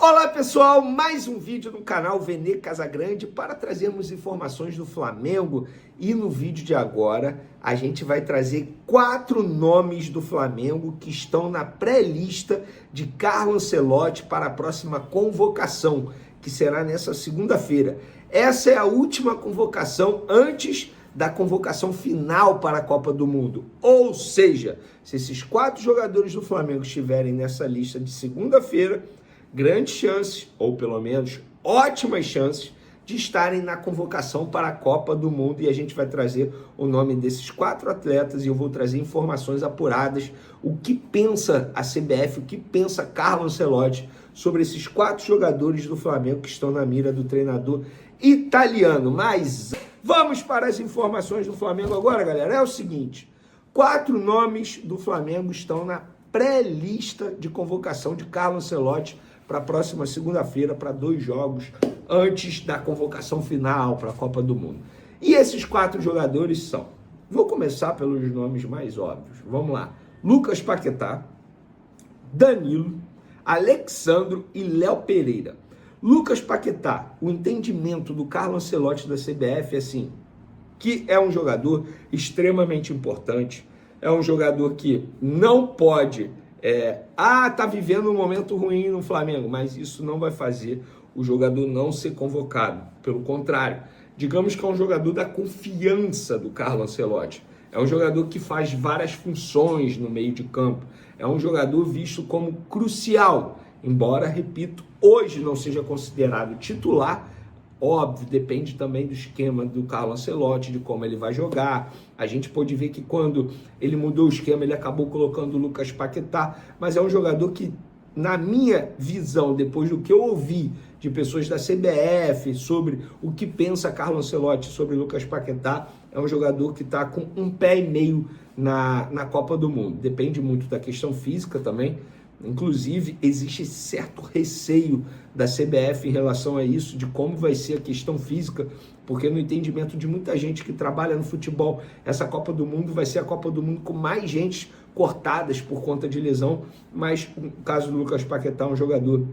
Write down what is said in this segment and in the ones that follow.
Olá pessoal, mais um vídeo no canal Vene Casagrande para trazermos informações do Flamengo e no vídeo de agora a gente vai trazer 4 nomes do Flamengo que estão na pré-lista de Carlo Ancelotti para a próxima convocação, que será nessa segunda-feira. Essa é a última convocação antes da convocação final para a Copa do Mundo. Ou seja, se esses 4 jogadores do Flamengo estiverem nessa lista de segunda-feira, grandes chances, ou pelo menos ótimas chances, de estarem na convocação para a Copa do Mundo. E a gente vai trazer o nome desses 4 atletas e eu vou trazer informações apuradas, o que pensa a CBF, o que pensa Carlo Ancelotti sobre esses 4 jogadores do Flamengo que estão na mira do treinador italiano. Mas vamos para as informações do Flamengo agora, galera. É o seguinte, 4 nomes do Flamengo estão na pré-lista de convocação de Carlo Ancelotti para a próxima segunda-feira, para 2 jogos antes da convocação final para a Copa do Mundo. E esses 4 jogadores são, vou começar pelos nomes mais óbvios, vamos lá, Lucas Paquetá, Danilo, Alexandro e Léo Pereira. Lucas Paquetá, o entendimento do Carlo Ancelotti da CBF é assim, que é um jogador extremamente importante, é um jogador que não pode... tá vivendo um momento ruim no Flamengo, mas isso não vai fazer o jogador não ser convocado. Pelo contrário, digamos que é um jogador da confiança do Carlo Ancelotti. É um jogador que faz várias funções no meio de campo. É um jogador visto como crucial, embora, repito, hoje não seja considerado titular. Óbvio, depende também do esquema do Carlo Ancelotti, de como ele vai jogar. A gente pode ver que quando ele mudou o esquema, ele acabou colocando o Lucas Paquetá, mas é um jogador que, na minha visão, depois do que eu ouvi de pessoas da CBF sobre o que pensa Carlo Ancelotti sobre o Lucas Paquetá, é um jogador que está com um pé e meio na Copa do Mundo. Depende muito da questão física também. Inclusive, existe certo receio da CBF em relação a isso, de como vai ser a questão física, porque no entendimento de muita gente que trabalha no futebol, essa Copa do Mundo vai ser a Copa do Mundo com mais gente cortadas por conta de lesão, mas no caso do Lucas Paquetá é um jogador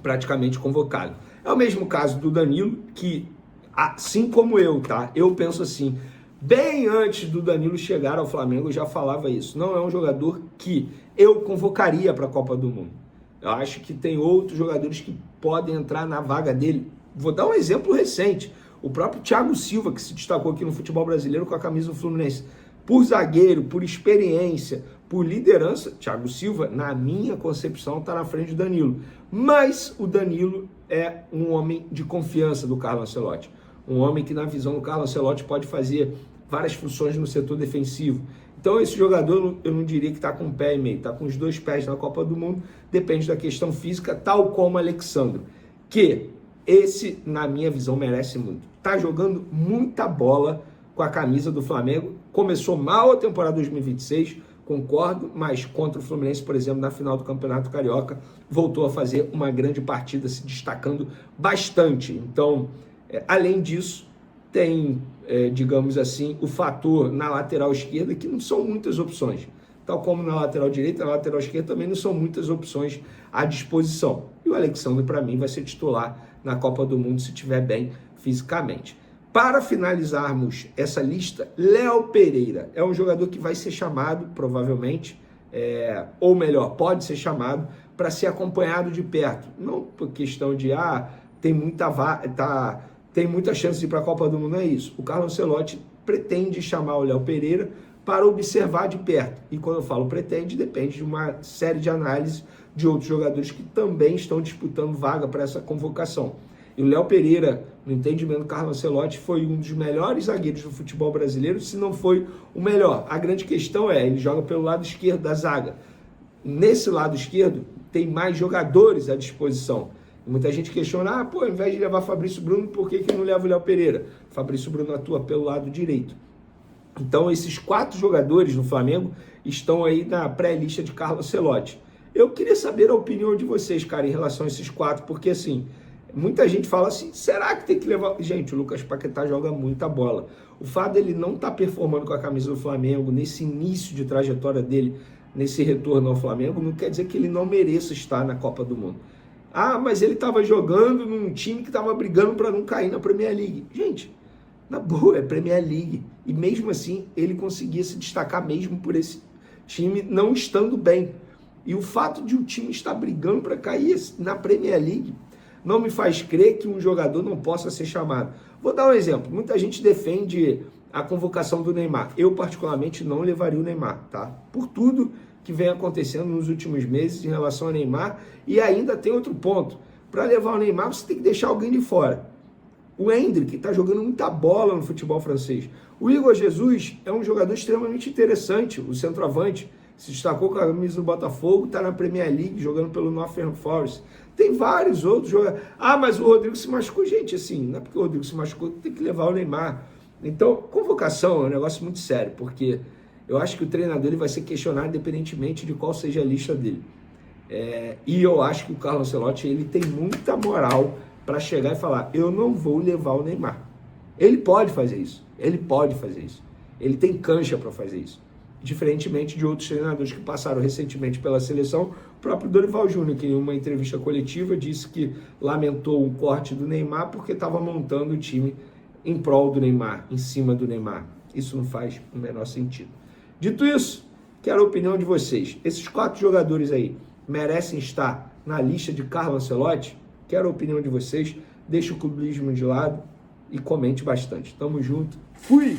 praticamente convocado. É o mesmo caso do Danilo, que assim como eu, tá? Eu penso assim, bem antes do Danilo chegar ao Flamengo, eu já falava isso. Não é um jogador que eu convocaria para a Copa do Mundo. Eu acho que tem outros jogadores que podem entrar na vaga dele. Vou dar um exemplo recente. O próprio Thiago Silva, que se destacou aqui no futebol brasileiro com a camisa do Fluminense. Por zagueiro, por experiência, por liderança, Thiago Silva, na minha concepção, está na frente do Danilo. Mas o Danilo é um homem de confiança do Carlo Ancelotti. Um homem que, na visão do Carlo Ancelotti, pode fazer várias funções no setor defensivo. Então, esse jogador, eu não diria que está com um pé e meio, está com os 2 pés na Copa do Mundo, depende da questão física, tal como Alexandro, que esse, na minha visão, merece muito. Está jogando muita bola com a camisa do Flamengo, começou mal a temporada 2026, concordo, mas contra o Fluminense, por exemplo, na final do Campeonato Carioca, voltou a fazer uma grande partida, se destacando bastante. Então, além disso, tem, digamos assim, o fator na lateral esquerda, que não são muitas opções. Tal como na lateral direita, na lateral esquerda também não são muitas opções à disposição. E o Alexandre, para mim, vai ser titular na Copa do Mundo se estiver bem fisicamente. Para finalizarmos essa lista, Léo Pereira é um jogador que vai ser chamado, provavelmente, ou melhor, pode ser chamado para ser acompanhado de perto. Não por questão de, tem muita chance de ir para a Copa do Mundo, não é isso. O Carlo Ancelotti pretende chamar o Léo Pereira para observar de perto. E quando eu falo pretende, depende de uma série de análises de outros jogadores que também estão disputando vaga para essa convocação. E o Léo Pereira, no entendimento do Carlo Ancelotti, foi um dos melhores zagueiros do futebol brasileiro, se não foi o melhor. A grande questão ele joga pelo lado esquerdo da zaga. Nesse lado esquerdo, tem mais jogadores à disposição. Muita gente questiona, ao invés de levar Fabrício Bruno, por que não leva o Léo Pereira? Fabrício Bruno atua pelo lado direito. Então, esses 4 jogadores no Flamengo estão aí na pré-lista de Carlo Ancelotti. Eu queria saber a opinião de vocês, cara, em relação a esses 4, porque assim, muita gente fala assim, será que tem que levar... Gente, o Lucas Paquetá joga muita bola. O fato dele não estar performando com a camisa do Flamengo, nesse início de trajetória dele, nesse retorno ao Flamengo, não quer dizer que ele não mereça estar na Copa do Mundo. Ah, mas ele estava jogando num time que estava brigando para não cair na Premier League. Gente, na boa, é Premier League. E mesmo assim, ele conseguia se destacar mesmo por esse time não estando bem. E o fato de o time estar brigando para cair na Premier League não me faz crer que um jogador não possa ser chamado. Vou dar um exemplo. Muita gente defende a convocação do Neymar. Eu, particularmente, não levaria o Neymar, tá? Por tudo que vem acontecendo nos últimos meses em relação ao Neymar. E ainda tem outro ponto. Para levar o Neymar, você tem que deixar alguém de fora. O Endrick está jogando muita bola no futebol francês. O Igor Jesus é um jogador extremamente interessante, o centroavante. Se destacou com a camisa do Botafogo, está na Premier League, jogando pelo Nottingham Forest. Tem vários outros jogadores. Ah, mas o Rodrigo se machucou. Gente, assim, não é porque o Rodrigo se machucou que tem que levar o Neymar. Então, convocação é um negócio muito sério, porque eu acho que o treinador ele vai ser questionado independentemente de qual seja a lista dele. E eu acho que o Carlo Ancelotti ele tem muita moral para chegar e falar, eu não vou levar o Neymar. Ele pode fazer isso. Ele tem cancha para fazer isso. Diferentemente de outros treinadores que passaram recentemente pela seleção, o próprio Dorival Júnior, que em uma entrevista coletiva disse que lamentou o corte do Neymar porque estava montando o time em prol do Neymar, em cima do Neymar. Isso não faz o menor sentido. Dito isso, quero a opinião de vocês. Esses 4 jogadores aí merecem estar na lista de Carlo Ancelotti? Quero a opinião de vocês. Deixe o clubismo de lado e comente bastante. Tamo junto. Fui!